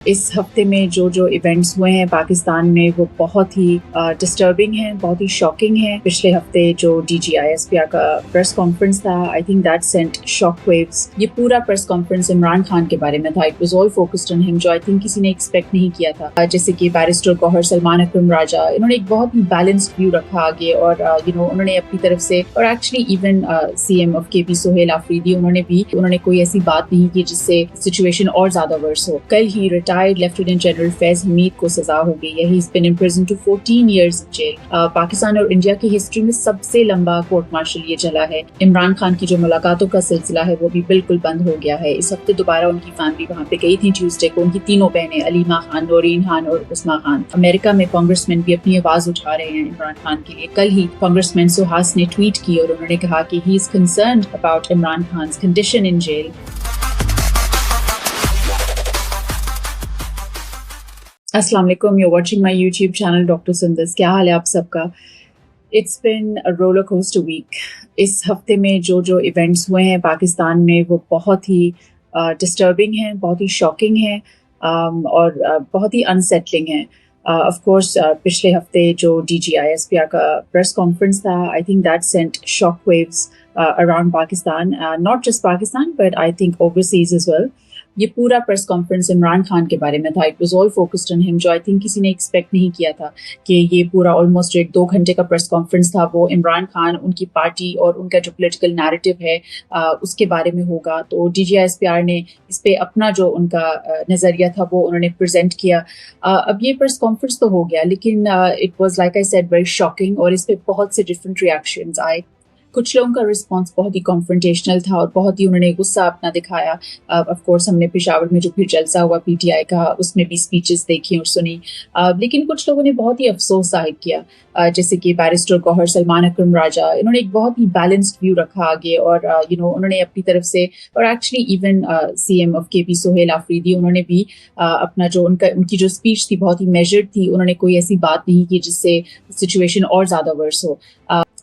इस हफ्ते में जो इवेंट्स हुए हैं पाकिस्तान में वो बहुत ही डिस्टर्बिंग हैं, बहुत ही शॉकिंग हैं। पिछले हफ्ते जो DGISPR का प्रेस कॉन्फ्रेंस था, I think that sent shock waves. ये पूरा प्रेस कॉन्फ्रेंस इमरान खान के बारे में था। It was all focused on him, जो आई थिंक किसी ने एक्सपेक्ट नहीं किया था। जैसे कि बैरिस्टर गौहर सलमान अकरम राजा, इन्होंने एक बहुत ही बैलेंस्ड व्यू रखा आगे, और उन्होंने अपनी तरफ से, और actually even CM of KP Sohail Afridi, उन्होंने कोई ऐसी बात नहीं की जिससे सिचुएशन और ज्यादा वर्स हो। कल ही retired lieutenant general Faiz Hameed को सजा हो गई है। He is been imprison to 14 years in jail। Pakistan और इंडिया की हिस्ट्री में सबसे लंबा कोर्ट मार्शल ये चला है। इमरान खान की जो मुलाकातों का सिलसिला है वो भी बिल्कुल बंद हो गया है। इस हफ्ते दोबारा उनकी फैमिली वहाँ पे गई थी ट्यूसडे को। उनकी तीनों बहनें अलीमा खान, नौरीन खान और उस्मा खान। अमेरिका में कांग्रेसमैन भी अपनी आवाज उठा रहे हैं इमरान खान के लिए। कल ही कांग्रेसमैन सुहास ने ट्वीट की और उन्होंने कहा कि he is concerned about Imran Khan's condition in jail. अस्सलाम वालेकुम, you're watching my YouTube channel Dr. Sundus। क्या हाल है आप सबका? It's been a roller coaster week। इस हफ्ते में जो इवेंट्स हुए हैं पाकिस्तान में वो बहुत ही डिस्टर्बिंग हैं, बहुत ही शॉकिंग हैं, और बहुत ही अनसेटलिंग हैं। ऑफ कोर्स पिछले हफ्ते जो DGISPR का प्रेस कॉन्फ्रेंस था, I think that sent shock waves around Pakistan, not just Pakistan but I think overseas as well. ये पूरा प्रेस कॉन्फ्रेंस इमरान खान के बारे में था। It was all focused on him, जो आई थिंक किसी ने एक्सपेक्ट नहीं किया था कि ये पूरा ऑलमोस्ट 1-2 घंटे का प्रेस कॉन्फ्रेंस था वो इमरान खान, उनकी पार्टी और उनका जो पॉलिटिकल नैरेटिव है उसके बारे में होगा। तो DGISPR ने इस पे अपना जो उनका नज़रिया था वो उन्होंने प्रेजेंट किया। अब ये प्रेस कॉन्फ्रेंस तो हो गया, लेकिन it was like I said very shocking, और इस पे बहुत से डिफरेंट रिएक्शंस आए। कुछ लोगों का रिस्पांस बहुत ही कॉन्फ्रंटेशनल था और बहुत ही उन्होंने गुस्सा अपना दिखाया। ऑफ कोर्स हमने पेशावर में जो फिर जलसा हुआ PTI का, उसमें भी स्पीचेस देखी और सुनी। लेकिन कुछ लोगों ने बहुत ही अफसोस जाहिर किया, जैसे कि बैरिस्टर गौहर सलमान अकरम राजा, इन्होंने एक बहुत ही बैलेंस्ड व्यू रखा आगे, और उन्होंने अपनी तरफ से, और actually even CM of KP Sohail Afridi, उन्होंने भी अपना जो उनकी जो स्पीच थी बहुत ही मेजर्ड थी। उन्होंने कोई ऐसी बात नहीं की जिससे सिचुएशन और ज्यादा वर्स हो।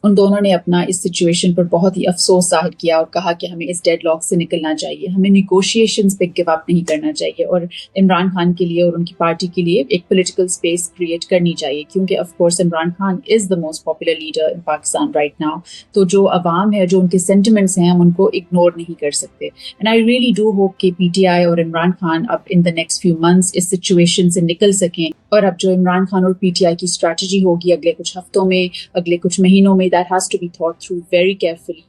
उन दोनों ने अपना इस सिचुएशन पर बहुत ही अफसोस जाहिर किया और कहा कि हमें इस डेडलॉक से निकलना चाहिए, हमें निगोशिएशंस पे गिव अप नहीं करना चाहिए, और इमरान खान के लिए और उनकी पार्टी के लिए एक पॉलिटिकल स्पेस क्रिएट करनी चाहिए, क्योंकि of course Imran Khan is the most popular leader in Pakistan right now. तो जो अवाम है, जो उनके सेंटिमेंट्स हैं, हम उनको इग्नोर नहीं कर सकते। And I really do hope कि PTI और इमरान खान अब in the next few months इस सिचुएशन से निकल सकें, और अब जो इमरान खान और PTI की स्ट्रैटेजी होगी अगले कुछ हफ्तों में, अगले कुछ महीनों में, that has to be thought through very carefully।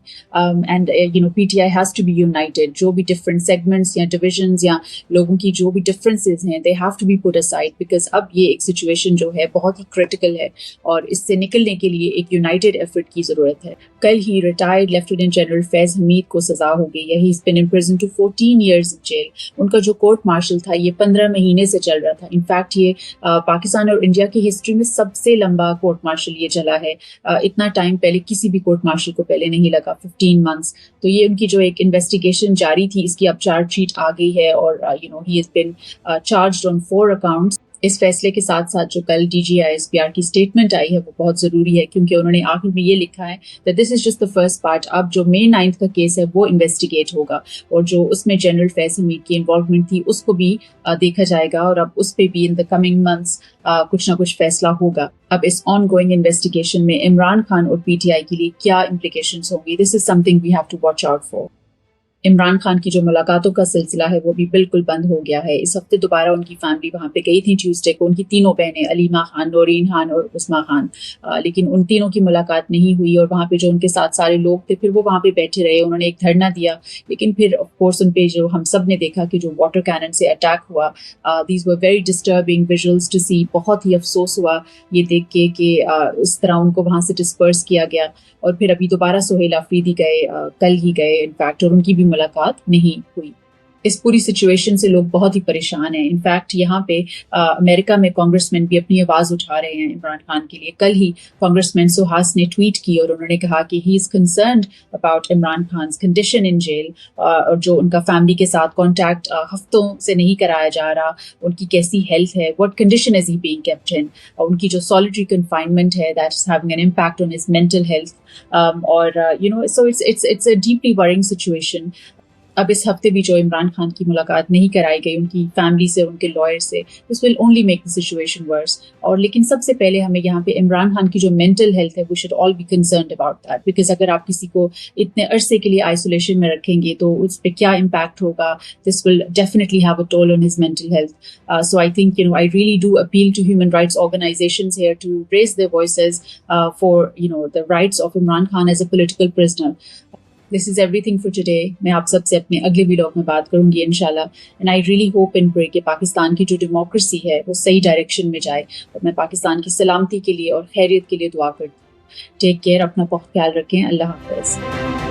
And PTI has to be united। जो भी different segments या divisions या लोगों की जो भी differences हैं, they have to be put aside, because अब ये एक situation जो है बहुत ही critical है और इससे निकलने के लिए एक united effort की ज़रूरत है। कल ही retired lieutenant general Faiz Hameed को सजा हो गई है। He is been imprison to 14 years in jail। उनका जो कोर्ट मार्शल था ये 15 महीने से चल रहा था। इनफैक्ट ये पाकिस्तान और इंडिया की हिस्ट्री में सबसे लंबा कोर्ट मार्शल ये चला है। इतना टाइम पहले किसी भी कोर्ट मार्शल को पहले नहीं लगा, 15 months। तो ये उनकी जो एक इन्वेस्टिगेशन जारी थी, इसकी अब चार्जशीट आ गई है, और he is been charged on 4 accounts। इस फैसले के साथ साथ जो कल DGISPR की स्टेटमेंट आई है वो बहुत ज़रूरी है, क्योंकि उन्होंने आखिर में ये लिखा है that this is just the first part. अब जो May 9 का केस है वो इन्वेस्टिगेट होगा, और जो उसमें जनरल फैज हमीद की इन्वॉल्वमेंट थी उसको भी देखा जाएगा, और अब उस पर भी इन द कमिंग मंथ्स कुछ ना कुछ फैसला होगा। अब इस ऑन गोइंग इन्वेस्टिगेशन में इमरान खान और PTI के लिए क्या इम्प्लीकेशंस होंगी, this is something we have to watch out for. Imran Khan की जो मुलाकातों का सिलसिला है वो भी बिल्कुल बंद हो गया है। इस हफ्ते दोबारा उनकी फैमिली वहाँ पे गई थी ट्यूसडे को। उनकी तीनों बहनें अलीमा खान, नौरीन खान और उस्मा खान, लेकिन उन तीनों की मुलाकात नहीं हुई, और वहाँ पे जो उनके साथ सारे लोग थे फिर वो वहाँ पे बैठे रहे। उन्होंने एक धरना दिया, लेकिन फिर ऑफ कोर्स उन पे जो हम सब ने देखा कि जो वाटर कैनन से अटैक हुआ, these were very disturbing visuals to see. बहुत ही अफसोस हुआ ये देख के कि इस तरह उनको वहाँ से डिस्पर्स किया गया। और फिर अभी दोबारा सोहेल आफरीदी गए, कल ही गए इनफैक्ट, और उनकी भी मुलाकात नहीं हुई। इस पूरी सिचुएशन से लोग बहुत ही परेशान हैं। इनफैक्ट यहाँ पे अमेरिका में कांग्रेसमैन भी अपनी आवाज उठा रहे हैं इमरान खान के लिए। कल ही कांग्रेसमैन सुहास ने ट्वीट की और उन्होंने कहा कि he is concerned about Imran Khan's condition in jail, और जो उनका फैमिली के साथ कॉन्टैक्ट हफ्तों से नहीं कराया जा रहा, उनकी कैसी हेल्थ है, what condition is he being kept in, उनकी जो सॉलिटरी कन्फाइनमेंट है that is having an impact on his mental health, और so it's a deeply worrying situation. اب اس ہفتے بھی جو عمران خان کی ملاقات نہیں کرائی گئی ان کی فیملی سے، ان کے لائر سے، this will only make the situation worse. اور لیکن سب سے پہلے ہمیں یہاں پہ عمران خان کی جو مینٹل ہیلتھ ہے we should all be concerned about that, because اگر آپ کسی کو اتنے عرصے کے لیے آئسولیشن میں رکھیں گے تو اس پہ کیا امپیکٹ ہوگا. This will definitely have a toll on his mental health. So I think, I really do appeal to human rights organizations here to raise their voices for, the rights of Imran Khan as a political prisoner. This is everything for today. میں آپ سب سے اپنے اگلے vlog میں بات کروں گی انشاءاللہ. And I really hope and pray کہ پاکستان کی جو ڈیموکریسی ہے وہ صحیح ڈائریکشن میں جائے، اور میں پاکستان کی سلامتی کے لیے اور خیریت کے لیے دعا کرتی ہوں. ٹیک کیئر، اپنا بہت خیال رکھیں. اللہ حافظ.